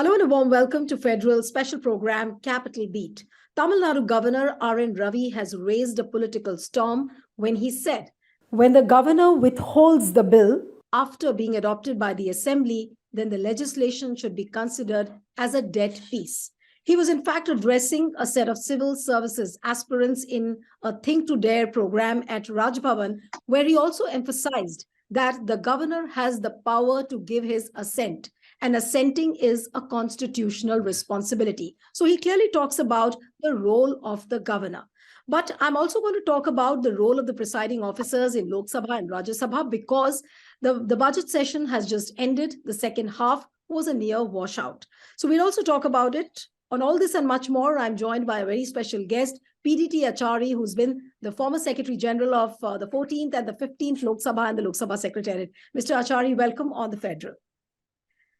Hello and a warm welcome to Federal Special Program Capital Beat. Tamil Nadu Governor RN Ravi has raised a political storm when he said, when the governor withholds the bill after being adopted by the assembly, then the legislation should be considered as a dead piece. He was in fact addressing a set of civil services aspirants in a Think to Dare program at Rajya, where he also emphasized that the governor has the power to give his assent, and assenting is a constitutional responsibility. So he clearly talks about the role of the governor. But I'm also going to talk about the role of the presiding officers in Lok Sabha and Rajya Sabha, because the budget session has just ended. The second half was a near washout. So we'll also talk about it. On all this and much more, I'm joined by a very special guest, PDT Achary, who's been the former Secretary General of the 14th and the 15th Lok Sabha and the Lok Sabha Secretariat. Mr. Achary, welcome on the Federal.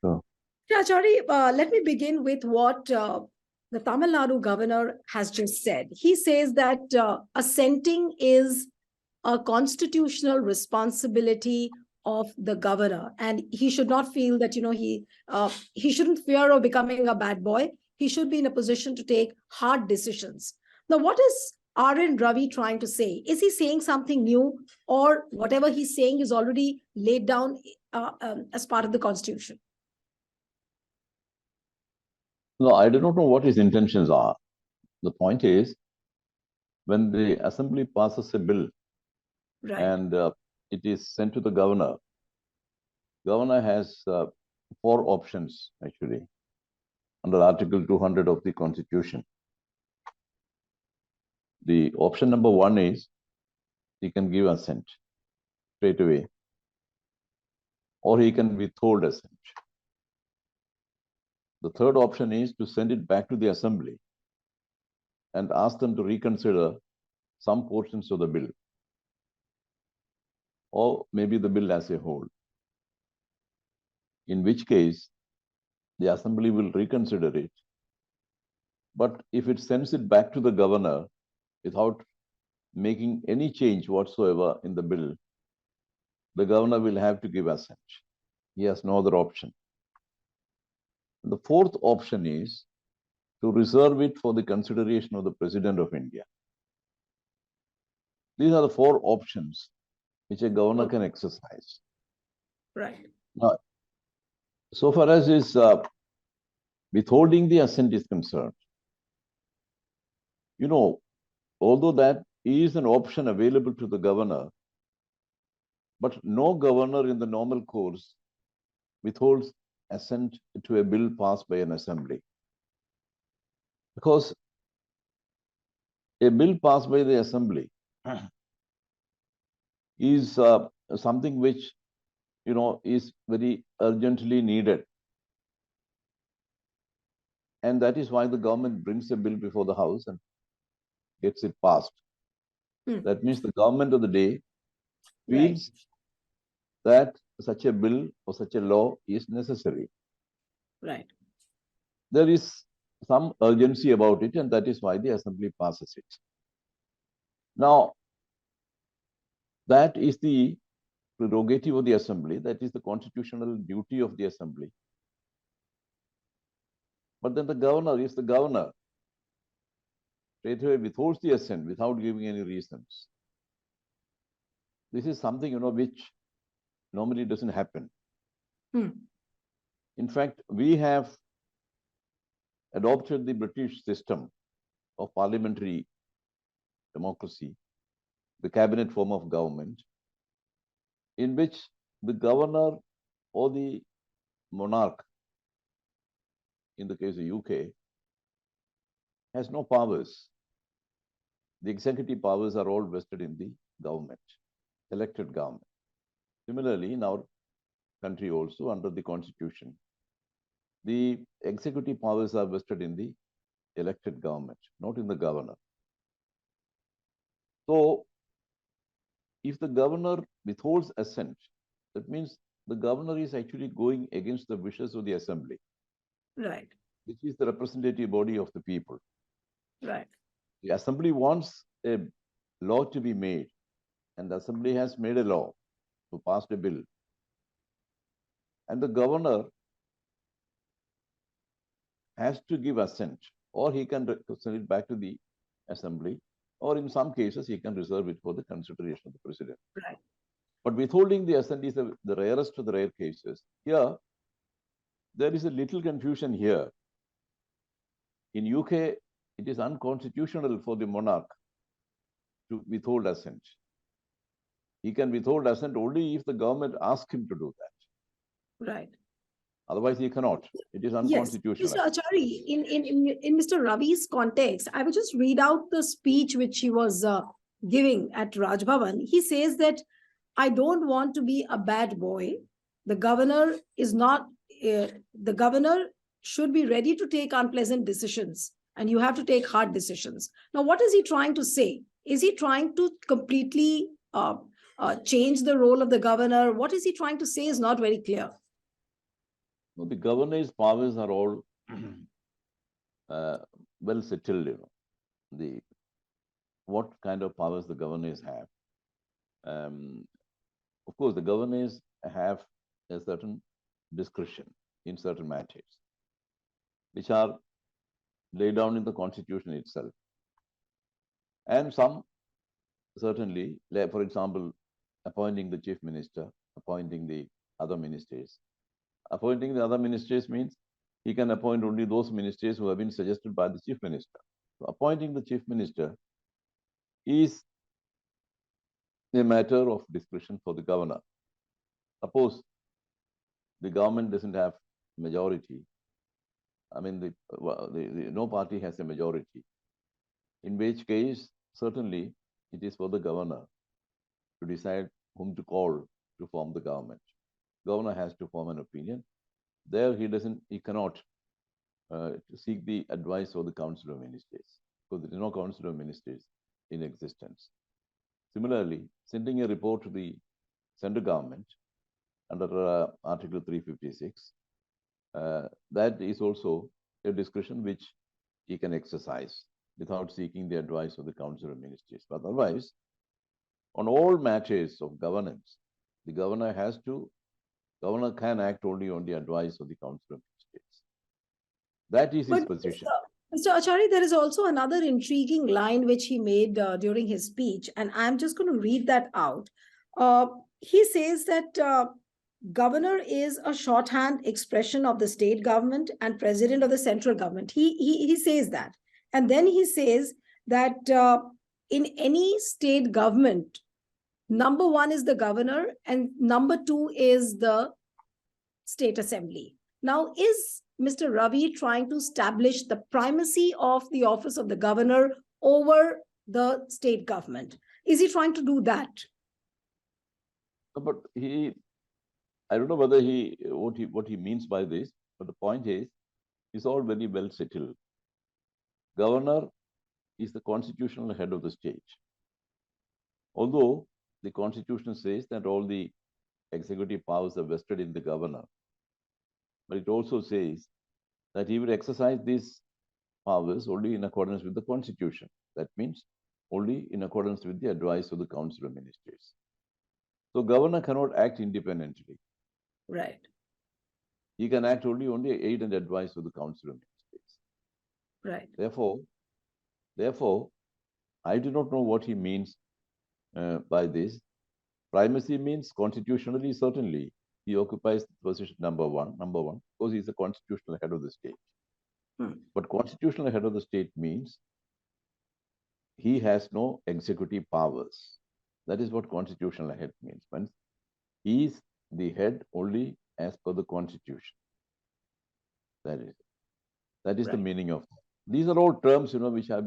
Oh. Mr. Achary, let me begin with what the Tamil Nadu governor has just said. He says that assenting is a constitutional responsibility of the governor, and he should not feel that he shouldn't fear of becoming a bad boy. He should be in a position to take hard decisions. Now, what is RN Ravi trying to say? Is he saying something new, or whatever he's saying is already laid down as part of the Constitution? No, I do not know what his intentions are. The point is, when the assembly passes a bill, Right, and it is sent to the governor has 4 options actually under Article 200 of the Constitution. The option number 1 is he can give assent straight away, or he can withhold assent. The third option is to send it back to the assembly and ask them to reconsider some portions of the bill, or maybe the bill as a whole, in which case the assembly will reconsider it. But if it sends it back to the governor without making any change whatsoever in the bill, the governor will have to give assent. He has no other option. The fourth option is to reserve it for the consideration of the President of India. These are the 4 options which a governor can exercise. right. Now, so far as his withholding the assent is concerned, although that is an option available to the governor, but no governor in the normal course withholds assent to a bill passed by an assembly. Because a bill passed by the assembly is something which, is very urgently needed. And that is why the government brings a bill before the House and gets it passed. That means the government of the day feels that such a bill or such a law is necessary. Right. There is some urgency about it, and that is why the assembly passes it. Now, that is the prerogative of the assembly. That is the constitutional duty of the assembly. But then the governor is the governor. Straight away withholds the assent without giving any reasons. This is something, which normally doesn't happen. In fact, we have adopted the British system of parliamentary democracy, the cabinet form of government, in which the governor or the monarch, in the case of UK, has no powers. The executive powers are all vested in the government, elected government. Similarly, in our country also, under the Constitution, the executive powers are vested in the elected government, not in the governor. So, if the governor withholds assent, that means the governor is actually going against the wishes of the assembly. Right. Which is the representative body of the people. Right. The assembly wants a law to be made, and the assembly has made a law to pass a bill. And the governor has to give assent, or he can send it back to the assembly, or in some cases he can reserve it for the consideration of the president. Right. But withholding the assent is the rarest of the rare cases. Here, there is a little confusion here. In UK, it is unconstitutional for the monarch to withhold assent. He can withhold assent only if the government asks him to do that. Right. Otherwise, he cannot. It is unconstitutional. Yes. Mr. Achary, in Mr. Ravi's context, I will just read out the speech which he was giving at Raj Bhavan. He says that I don't want to be a bad boy. The governor is not, the governor should be ready to take unpleasant decisions, and you have to take hard decisions. Now, what is he trying to say? Is he trying to completely change the role of the governor? What is he trying to say is not very clear. No, the governor's powers are all well settled, what kind of powers the governors have. Of course, the governors have a certain discretion in certain matters, which are laid down in the constitution itself. And some certainly, for example, appointing the chief minister, appointing the other ministers. Appointing the other ministers means he can appoint only those ministers who have been suggested by the chief minister. So appointing the chief minister is a matter of discretion for the governor. Suppose the government doesn't have majority. I mean, no party has a majority. In which case, certainly, it is for the governor to decide whom to call to form the government. Governor has to form an opinion. There, he cannot seek the advice of the Council of Ministers, because there is no Council of Ministers in existence. Similarly, sending a report to the central government under Article 356, that is also a discretion which he can exercise without seeking the advice of the Council of Ministers. But otherwise, on all matters of governance, the governor can act only on the advice of the Council of Ministers. That is his position. Mr. Achary, there is also another intriguing line which he made during his speech, and I'm just going to read that out. He says that governor is a shorthand expression of the state government and president of the central government. He says that. And then he says that in any state government, number one is the governor and number two is the state assembly. Now, is Mr. Ravi trying to establish the primacy of the office of the governor over the state government? Is he trying to do that? But I don't know whether what he means by this, but the point is, it's all very well settled. Governor is the constitutional head of the state. Although the constitution says that all the executive powers are vested in the governor, but it also says that he will exercise these powers only in accordance with the constitution. That means only in accordance with the advice of the Council of Ministers. So governor cannot act independently. Right. He can act only on the aid and advice of the Council of Ministers. Right. Therefore, I do not know what he means by this. Primacy means constitutionally, certainly, he occupies position number one, because he's the constitutional head of the state. But constitutional head of the state means he has no executive powers. That is what constitutional head means. He is the head only as per the constitution. That is right. The meaning of that. These are all terms, which have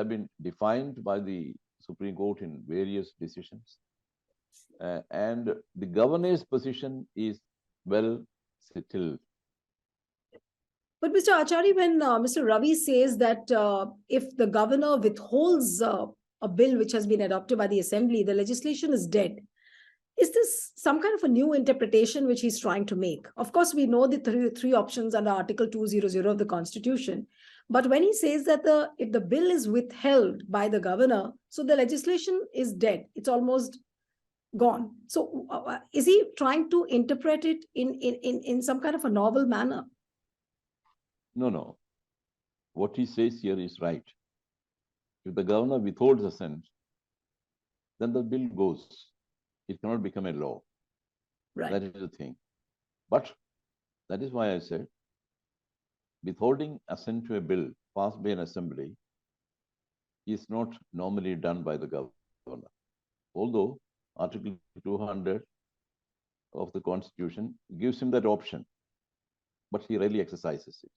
been defined by the Supreme Court in various decisions. And the governor's position is well settled. But Mr. Achary, when Mr. Ravi says that if the governor withholds a bill which has been adopted by the assembly, the legislation is dead. Is this some kind of a new interpretation which he's trying to make? Of course, we know the three options under Article 200 of the Constitution. But when he says that if the bill is withheld by the governor, so the legislation is dead, it's almost gone. So is he trying to interpret it in some kind of a novel manner? No, no. What he says here is right. If the governor withholds assent, then the bill goes. It cannot become a law. Right. That is the thing. But that is why I said withholding assent to a bill passed by an assembly is not normally done by the governor. Although Article 200 of the Constitution gives him that option, but he rarely exercises it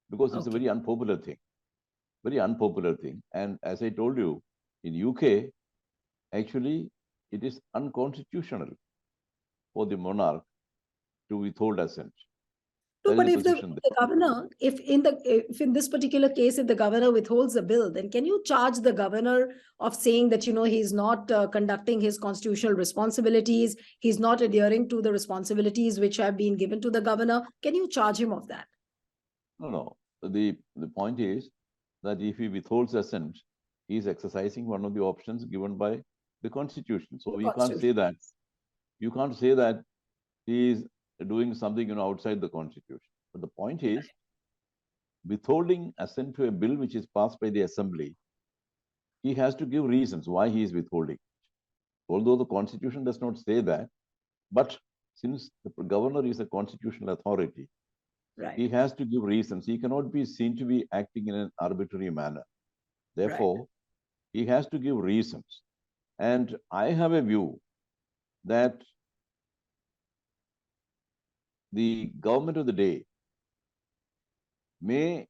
because it's a Okay. very unpopular thing. Very unpopular thing. And as I told you, in UK, actually, it is unconstitutional for the monarch to withhold assent. No, That but is if the position the governor, if in this particular case, if the governor withholds a bill, then can you charge the governor of saying that, he's not conducting his constitutional responsibilities, he's not adhering to the responsibilities which have been given to the governor? Can you charge him of that? No. The point is that if he withholds assent, he is exercising one of the options given by the Constitution. So you can't say that. You can't say that he is doing something outside the Constitution. But the point is, withholding assent to a bill which is passed by the Assembly, he has to give reasons why he is withholding. Although the Constitution does not say that, but since the governor is a constitutional authority, Right. he has to give reasons. He cannot be seen to be acting in an arbitrary manner. Therefore, he has to give reasons. And I have a view that the government of the day may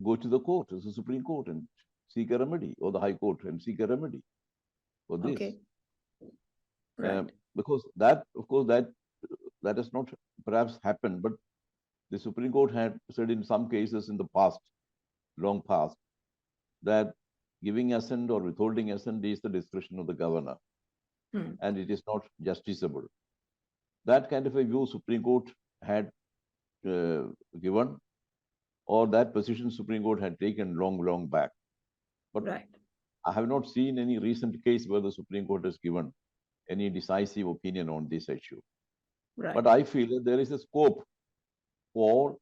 go to the court, to the Supreme Court, and seek a remedy, or the High Court and seek a remedy for this. Okay. Right. Because that, of course, that has not perhaps happened, but the Supreme Court had said in some cases in the past, long past, that giving assent or withholding assent is the discretion of the governor, and it is not justiciable. That kind of a view Supreme Court had given, or that position Supreme Court had taken long back. But I have not seen any recent case where the Supreme Court has given any decisive opinion on this issue. But I feel that there is a scope for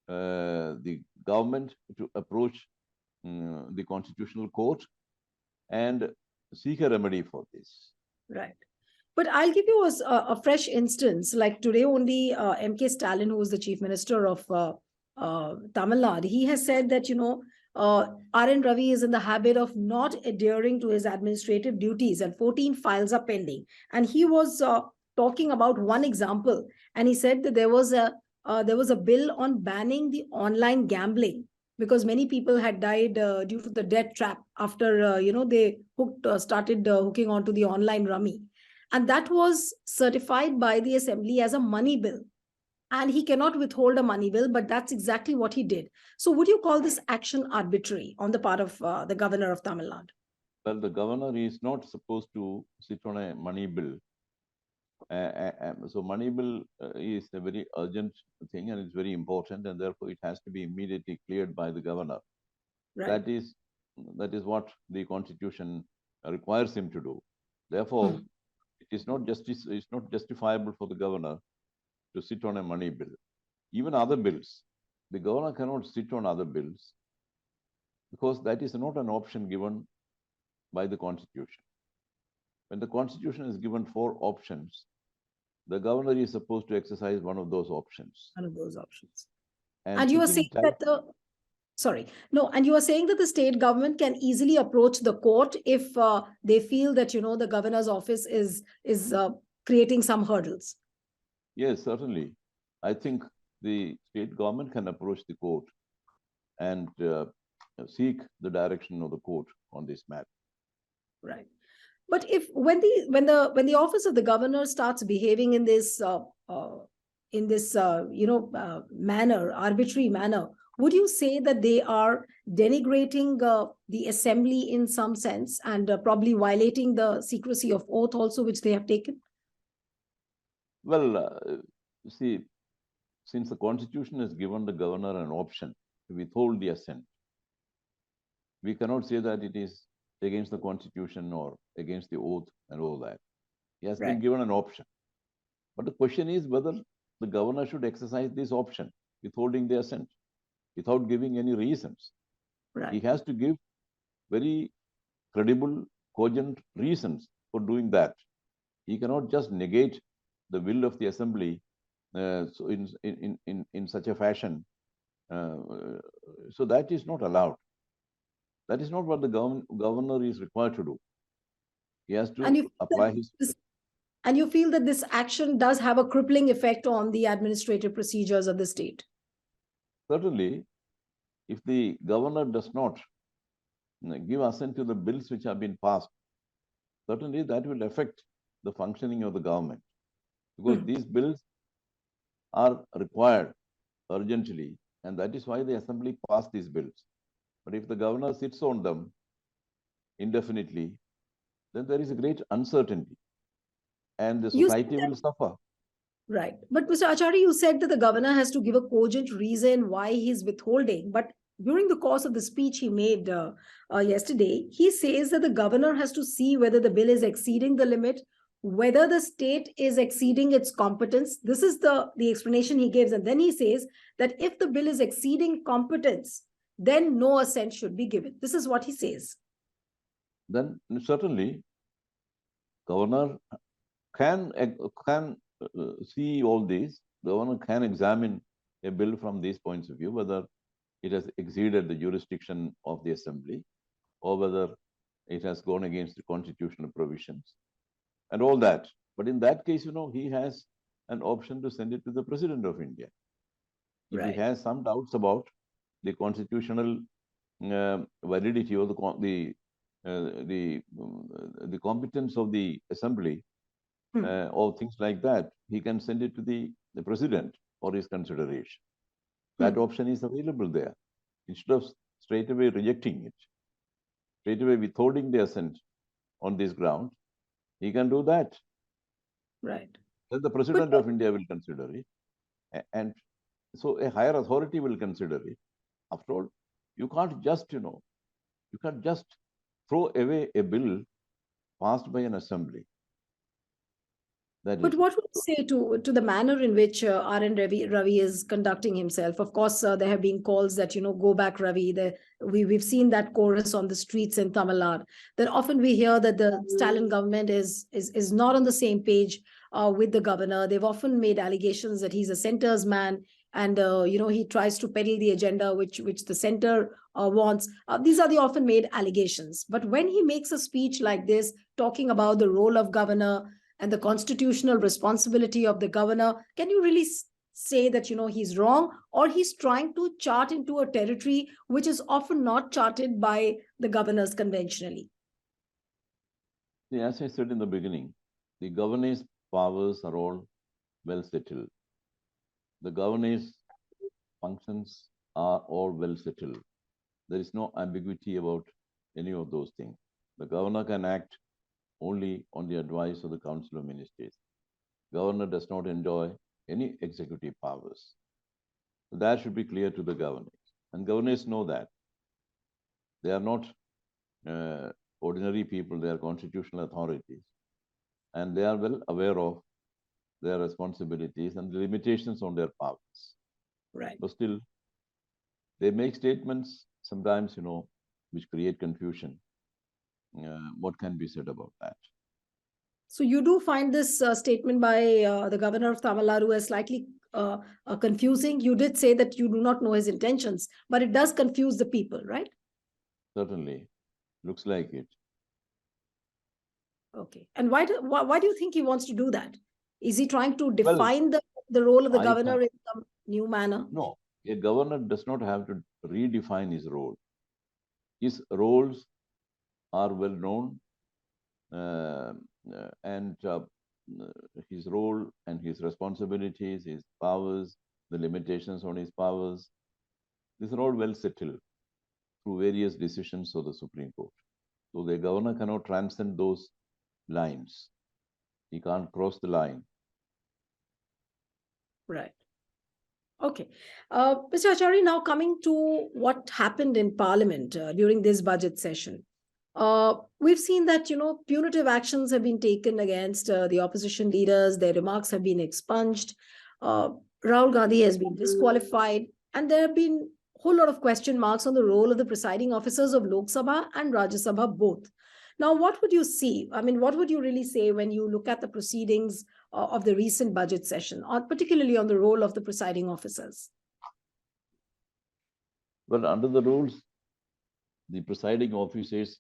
the government to approach the Constitutional Court and seek a remedy for this. Right. But I'll give you a fresh instance. Like today only, M.K. Stalin, who is the Chief Minister of Tamil Nadu, he has said that, RN Ravi is in the habit of not adhering to his administrative duties and 14 files are pending. And he was talking about one example. And he said that there was a bill on banning the online gambling because many people had died due to the debt trap after, they started hooking onto the online rummy. And that was certified by the assembly as a money bill. And he cannot withhold a money bill, but that's exactly what he did. So would you call this action arbitrary on the part of the governor of Tamil Nadu? Well, the governor is not supposed to sit on a money bill. So money bill is a very urgent thing and it's very important, and therefore it has to be immediately cleared by the governor. That is what the Constitution requires him to do. Therefore, it is not justifiable for the governor to sit on a money bill. Even other bills, the governor cannot sit on other bills because that is not an option given by the Constitution. When the Constitution is given 4 options, the governor is supposed to exercise one of those options. One of those options. And you are saying that and you are saying that the state government can easily approach the court if they feel that, the governor's office is creating some hurdles. Yes, certainly. I think the state government can approach the court and seek the direction of the court on this matter. Right. But when the office of the governor starts behaving in this manner, arbitrary manner, would you say that they are denigrating the assembly in some sense and probably violating the secrecy of oath also, which they have taken? Well, see, since the Constitution has given the governor an option to withhold the assent, we cannot say that it is against the Constitution or against the oath and all that. He has been given an option. But the question is whether the governor should exercise this option. withholding the assent without giving any reasons. He Right. has to give very credible, cogent reasons for doing that. He cannot just negate the will of the assembly so in such a fashion. So that is not allowed. That is not what the governor is required to do. He has to And you feel apply that his. and you feel that this action does have a crippling effect on the administrative procedures of the state? Certainly, if the governor does not give assent to the bills which have been passed, certainly that will affect the functioning of the government, because these bills are required urgently, and that is why the assembly passed these bills. But if the governor sits on them indefinitely, then there is a great uncertainty, and the You society will suffer. Right. But Mr. Achary, you said that the governor has to give a cogent reason why he's withholding. But during the course of the speech he made yesterday, he says that the governor has to see whether the bill is exceeding the limit, whether the state is exceeding its competence. This is the explanation he gives. And then he says that if the bill is exceeding competence, then no assent should be given. This is what he says. Then certainly, governor can see all these. The governor can examine a bill from these points of view, whether it has exceeded the jurisdiction of the assembly, or whether it has gone against the constitutional provisions, and all that. But in that case, he has an option to send it to the President of India. If Right. he has some doubts about the constitutional validity or the competence of the assembly, or things like that, he can send it to the president for his consideration. That option is available there. Instead of straight away rejecting it, straight away withholding the assent on this ground, he can do that. Right. Then the President of India will consider it. And so a higher authority will consider it. After all, you can't just, you can't just throw away a bill passed by an assembly. But what would you say to the manner in which RN Ravi is conducting himself? Of course, there have been calls that, go back, Ravi. We've seen that chorus on the streets in Tamil Nadu. Then often we hear that the Stalin government is not on the same page with the governor. They've often made allegations that he's a center's man, and he tries to peddle the agenda which the center wants. These are the often made allegations. But when he makes a speech like this, talking about the role of governor and the constitutional responsibility of the governor, can you really say that he's wrong, or he's trying to chart into a territory which is often not charted by the governors conventionally? As I said in the beginning, the governor's powers are all well settled. The governor's functions are all well settled. There is no ambiguity about any of those things. The governor can act only on the advice of the Council of Ministers. Governor does not enjoy any executive powers. So that should be clear to the governors. And governors know that. They are not ordinary people, they are constitutional authorities. And they are well aware of their responsibilities and the limitations on their powers. Right. But still, they make statements sometimes, which create confusion. What can be said about that? So you do find this statement by the governor of Tamil Nadu as slightly confusing. You did say that you do not know his intentions, but it does confuse the people, right? Certainly. Looks like it. Okay. And why do you think he wants to do that? Is he trying to define the role of the governor in some new manner? No, a governor does not have to redefine his role. His roles are well known, and his role and his responsibilities, his powers, the limitations on his powers, these are all well settled through various decisions of the Supreme Court. So the governor cannot transcend those lines. He can't cross the line. Right. Okay. Mr. Achary, now coming to what happened in Parliament during this budget session. We've seen that, punitive actions have been taken against the opposition leaders. Their remarks have been expunged. Rahul Gandhi has been disqualified, and there have been a whole lot of question marks on the role of the presiding officers of Lok Sabha and Rajya Sabha both. Now, what would you see? I mean, what would you really say when you look at the proceedings of the recent budget session, or particularly on the role of the presiding officers? Well, under the rules, the presiding officers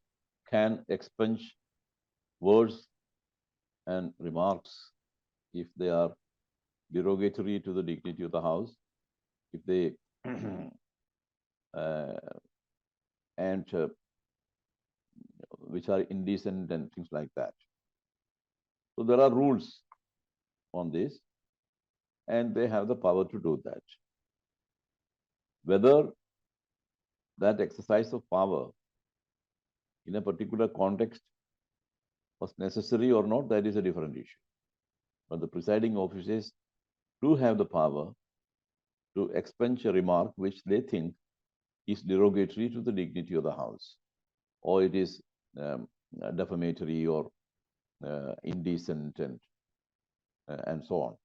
can expunge words and remarks if they are derogatory to the dignity of the House, if they which are indecent and things like that. So there are rules on this, and they have the power to do that. Whether that exercise of power in a particular context was necessary or not, that is a different issue. But the presiding officers do have the power to expunge a remark which they think is derogatory to the dignity of the House, or it is defamatory or indecent and so on.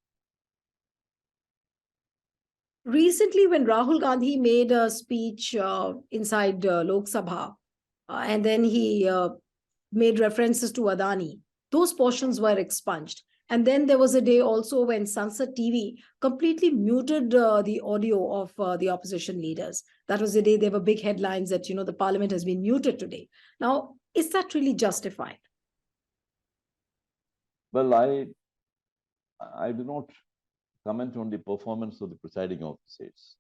Recently, when Rahul Gandhi made a speech inside Lok Sabha, and then he made references to Adani, those portions were expunged. And then there was a day also when Sansad TV completely muted the audio of the opposition leaders. That was the day there were big headlines that, the parliament has been muted today. Now, is that really justified? Well, I do not comment on the performance of the presiding officers.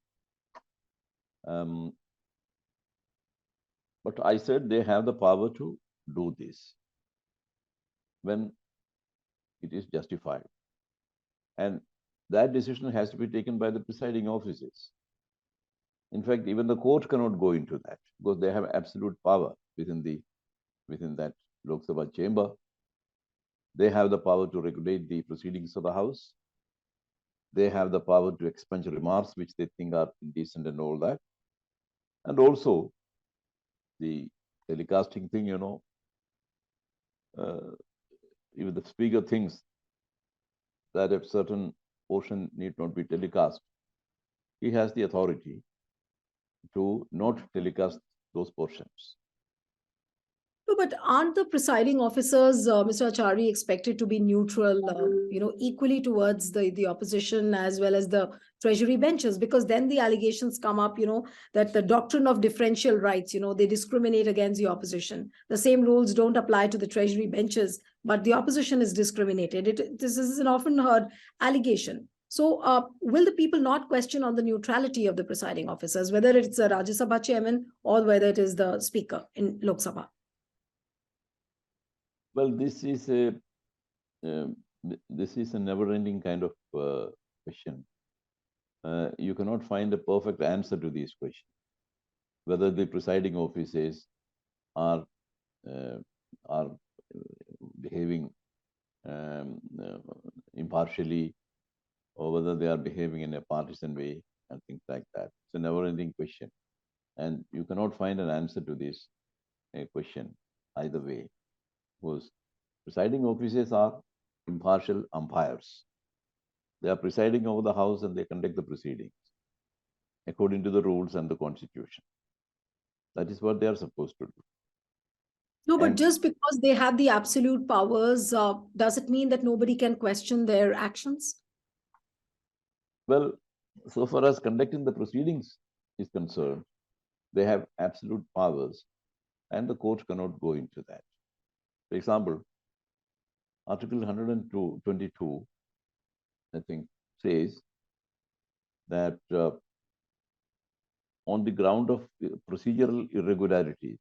But I said they have the power to do this when it is justified. And that decision has to be taken by the presiding officers. In fact, even the court cannot go into that because they have absolute power within that Lok Sabha chamber. They have the power to regulate the proceedings of the House. They have the power to expunge remarks which they think are indecent and all that. And also the telecasting thing, even the speaker thinks that a certain portion need not be telecast. He has the authority to not telecast those portions. No, but aren't the presiding officers, Mr. Achary, expected to be neutral, equally towards the opposition as well as the treasury benches? Because then the allegations come up, that the doctrine of differential rights, they discriminate against the opposition. The same rules don't apply to the treasury benches, but the opposition is discriminated. This is an often heard allegation. So will the people not question on the neutrality of the presiding officers, whether it's a Rajya Sabha chairman or whether it is the speaker in Lok Sabha? Well, this is a never-ending kind of question. You cannot find a perfect answer to these questions. Whether the presiding officers are behaving impartially, or whether they are behaving in a partisan way and things like that. It's a never-ending question, and you cannot find an answer to this question either way. Because presiding officers are impartial umpires. They are presiding over the House and they conduct the proceedings according to the rules and the Constitution. That is what they are supposed to do. No, but just because they have the absolute powers, does it mean that nobody can question their actions? Well, so far as conducting the proceedings is concerned, they have absolute powers and the court cannot go into that. For example, Article 122, I think, says that on the ground of procedural irregularities,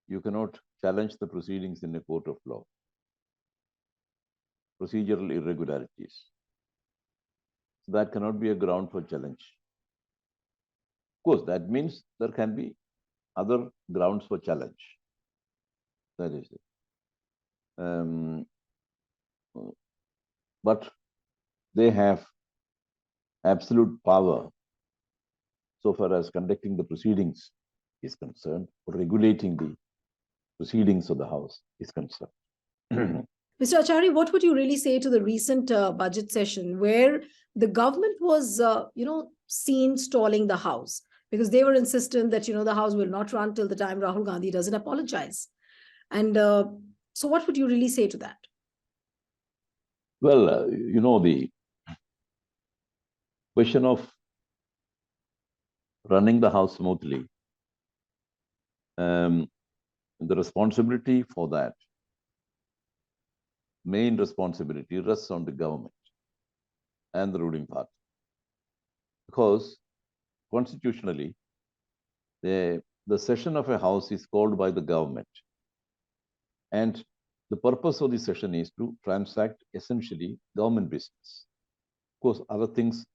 you cannot challenge the proceedings in a court of law. Procedural irregularities. So that cannot be a ground for challenge. Of course, that means there can be other grounds for challenge. That is it. But they have absolute power so far as conducting the proceedings is concerned, or regulating the proceedings of the House is concerned. Mr. Achary, what would you really say to the recent budget session where the government was, seen stalling the House because they were insistent that, the House will not run till the time Rahul Gandhi doesn't apologize. And so what would you really say to that? Well, the question of running the House smoothly, the responsibility for that, main responsibility rests on the government and the ruling party. Because constitutionally, the session of a House is called by the government. And the purpose of the session is to transact essentially government business. Of course, other things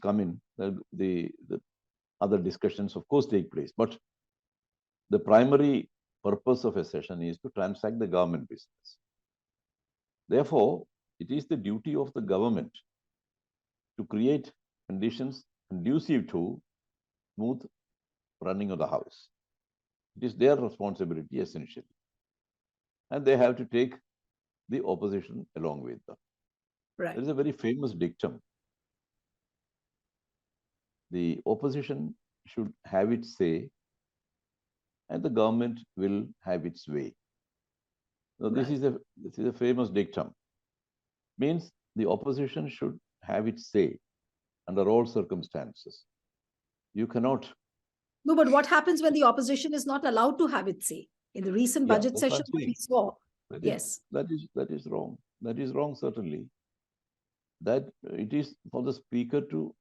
come in, the other discussions of course take place, but the primary purpose of a session is to transact the government business. Therefore, it is the duty of the government to create conditions conducive to smooth running of the House. It is their responsibility essentially, and they have to take the opposition along with them. Right. There is a very famous dictum. The opposition should have its say and the government will have its way. Now, this is a famous dictum. Means the opposition should have its say under all circumstances. You cannot. No, but what happens when the opposition is not allowed to have its say? In the recent budget session, we saw. Yes. That is wrong. That is wrong, certainly. That it is for the speaker to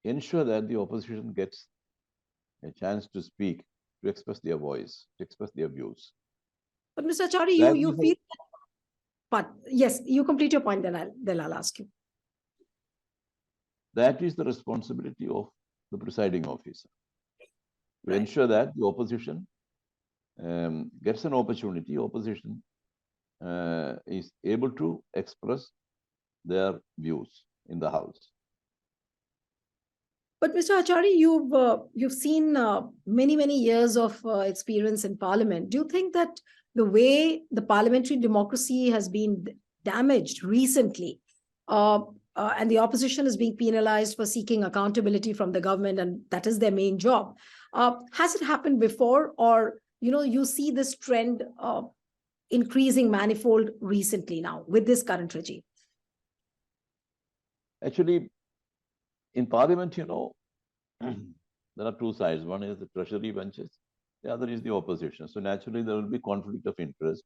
ensure that the opposition gets a chance to speak, to express their voice, to express their views. But Mr. Achary, you feel, but yes, you complete your point, then I'll ask you. That is the responsibility of the presiding officer, to ensure that the opposition gets an opportunity, opposition is able to express their views in the House. But Mr. Achary, you've seen many years of experience in Parliament. Do you think that the way the parliamentary democracy has been damaged recently, and the opposition is being penalized for seeking accountability from the government, and that is their main job, has it happened before, or you see this trend increasing manifold recently now with this current regime? Actually, in Parliament, there are two sides. One is the treasury benches, the other is the opposition. So naturally, there will be conflict of interest,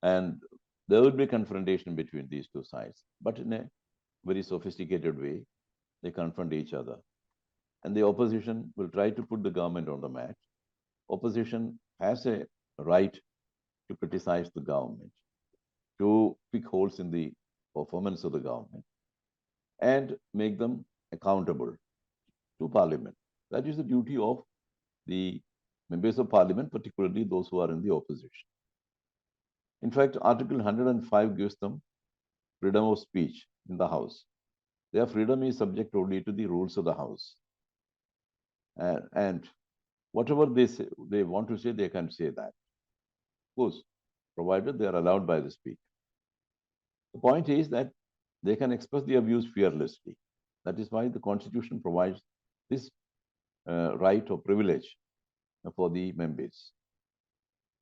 and there will be confrontation between these two sides. But in a very sophisticated way, they confront each other. And the opposition will try to put the government on the mat. Opposition has a right to criticize the government, to pick holes in the performance of the government, and make them accountable to Parliament. That is the duty of the members of Parliament, particularly those who are in the opposition. In fact, Article 105 gives them freedom of speech in the House. Their freedom is subject only to the rules of the House. And whatever they want to say, they can say that. Of course, provided they are allowed by the Speaker. The point is that they can express their views fearlessly. That is why the Constitution provides this right or privilege for the members.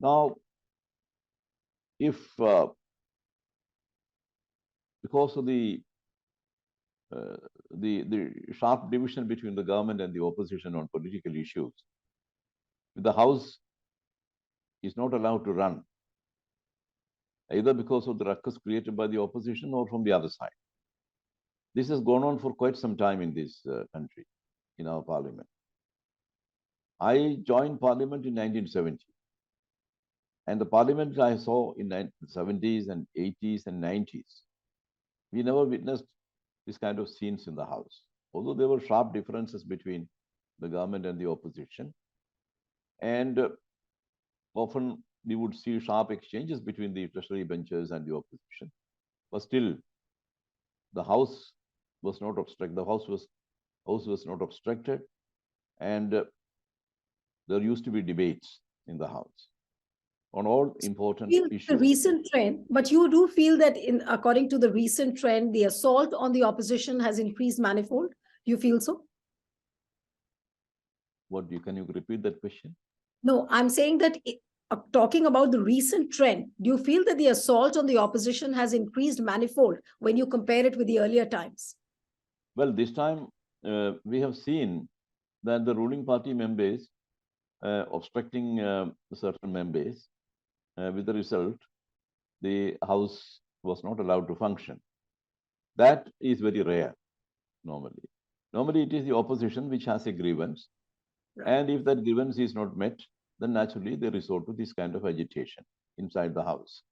Now, if because of the sharp division between the government and the opposition on political issues, the House is not allowed to run, either because of the ruckus created by the opposition or from the other side. This has gone on for quite some time in this country, in our Parliament. I joined Parliament in 1970. And the Parliament I saw in the 70s and 80s and 90s, we never witnessed this kind of scenes in the House. Although there were sharp differences between the government and the opposition. And often we would see sharp exchanges between the treasury benches and the opposition. But still, the House was not obstructed. The House was not obstructed. And there used to be debates in the House. on all important Feel the issues. recent trend, but you do feel that according to the recent trend, the assault on the opposition has increased manifold. You feel so? Can you repeat that question? No, I'm saying that talking about the recent trend, do you feel that the assault on the opposition has increased manifold when you compare it with the earlier times? Well, this time we have seen that the ruling party members obstructing certain members, with the result, the House was not allowed to function. That is very rare normally. Normally, it is the opposition which has a grievance. Right. And if that grievance is not met, then naturally they resort to this kind of agitation inside the House.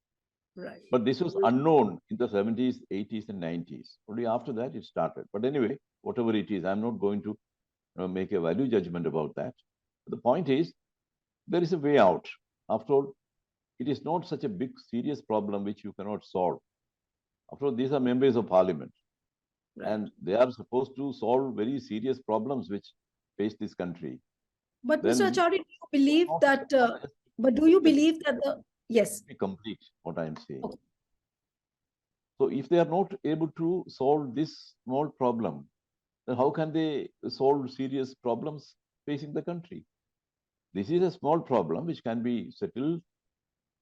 Right. But this was unknown in the 70s, 80s, and 90s. Only after that it started. But anyway, whatever it is, I'm not going to make a value judgment about that. The point is, there is a way out. After all, it is not such a big, serious problem which you cannot solve. After all, these are members of parliament. Right. And they are supposed to solve very serious problems which face this country. But Then, Mr. Achary, do you believe that, but do you believe that yes. Be complete what I am saying. Okay. So if they are not able to solve this small problem, then how can they solve serious problems facing the country? This is a small problem which can be settled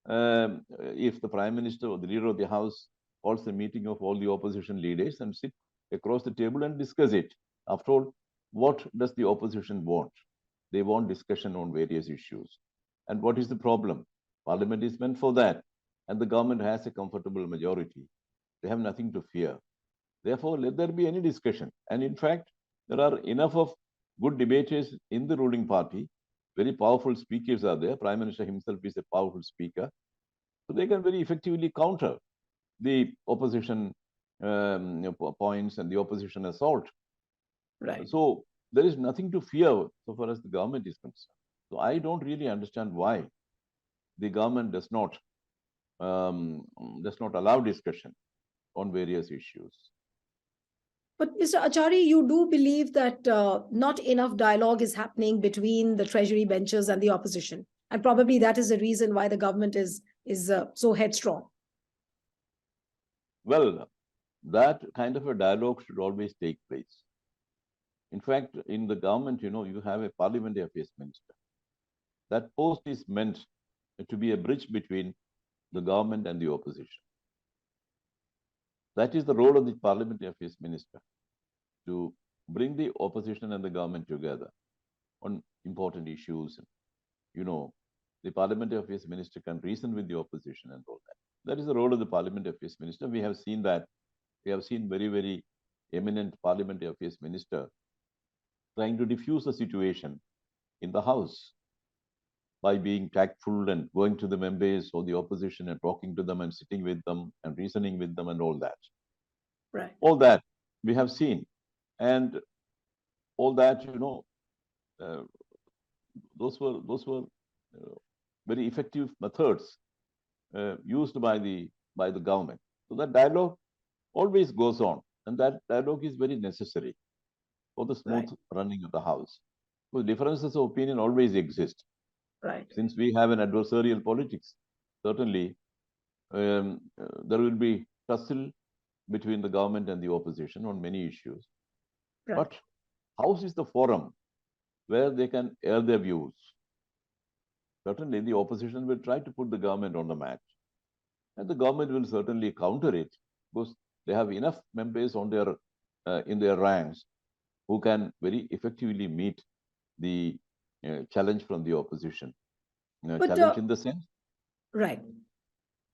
if the Prime Minister or the leader of the House calls a meeting of all the opposition leaders and sit across the table and discuss it. After all, what does the opposition want? They want discussion on various issues. And what is the problem? Parliament is meant for that. And the government has a comfortable majority. They have nothing to fear. Therefore, let there be any discussion. And in fact, there are enough of good debaters in the ruling party. Very powerful speakers are there. Prime Minister himself is a powerful speaker. So they can very effectively counter the opposition points and the opposition assault. Right. So there is nothing to fear so far as the government is concerned. So I don't really understand why the government does not allow discussion on various issues. But Mr. Achary, you do believe that not enough dialogue is happening between the Treasury benches and the opposition. And probably that is the reason why the government is so headstrong. Well, that kind of a dialogue should always take place. In fact, in the government, you have a parliamentary affairs minister. That post is meant to be a bridge between the government and the opposition. That is the role of the parliamentary affairs minister, to bring the opposition and the government together on important issues. The parliamentary affairs minister can reason with the opposition and all that. That is the role of the parliamentary affairs minister. We have seen that. We have seen very, very eminent parliamentary affairs minister trying to diffuse the situation in the House by being tactful and going to the members or the opposition and talking to them and sitting with them and reasoning with them and all that. Right. All that we have seen. And all that, those were very effective methods used by the government. So that dialogue always goes on, and that dialogue is very necessary for the smooth running of the House. So differences of opinion always exist. Right. Since we have an adversarial politics, certainly there will be tussle between the government and the opposition on many issues. Right. But House is the forum where they can air their views. Certainly, the opposition will try to put the government on the mat. And the government will certainly counter it, because they have enough members on their in their ranks who can very effectively meet the challenge from the opposition. Challenge in the sense? Right.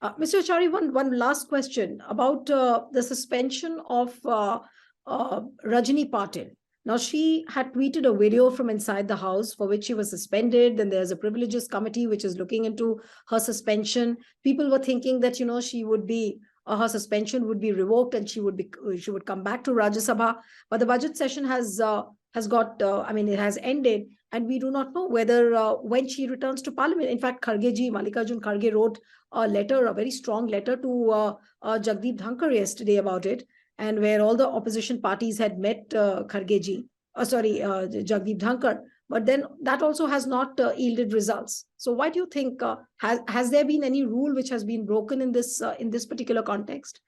Mr. Achary, one last question about the suspension of Rajni Patil. Now, she had tweeted a video from inside the House for which she was suspended. Then there's a privileges committee which is looking into her suspension. People were thinking that, she would be, her suspension would be revoked and she would come back to Rajya Sabha. But the budget session has it has ended, and we do not know whether when she returns to Parliament. In fact, Mallikarjun Kharge wrote a letter, a very strong letter to Jagdeep Dhankar yesterday about it, and where all the opposition parties had met Jagdeep Dhankar but then that also has not yielded results. So why do you think, has there been any rule which has been broken in this particular context?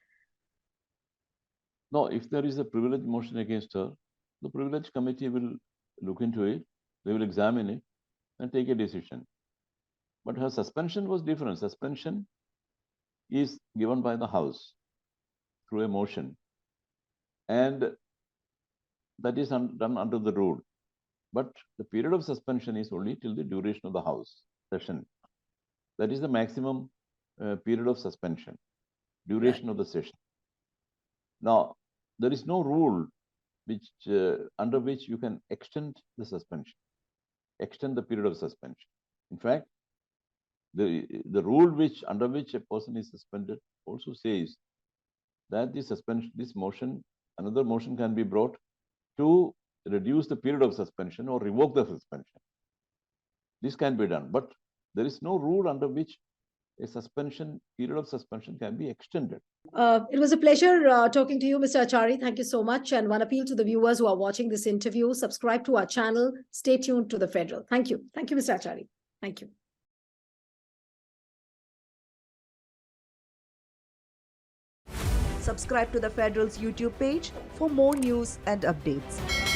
No, if there is a privilege motion against her, the privilege committee will look into it, they will examine it and take a decision. But her suspension was different. Suspension is given by the House through a motion, and that is done under the rule. But the period of suspension is only till the duration of the House session. That is the maximum period of suspension, duration of the session. Now, there is no rule which under which you can extend the suspension, extend the period of suspension. In fact, the rule under which a person is suspended also says that the suspension, this motion, another motion can be brought to reduce the period of suspension or revoke the suspension. This can be done, but there is no rule under which a period of suspension can be extended. It was a pleasure talking to you, Mr. Achary. Thank you so much. And one appeal to the viewers who are watching this interview, subscribe to our channel, stay tuned to the Federal. Thank you. Thank you, Mr. Achary. Thank you. Subscribe to the Federal's YouTube page for more news and updates.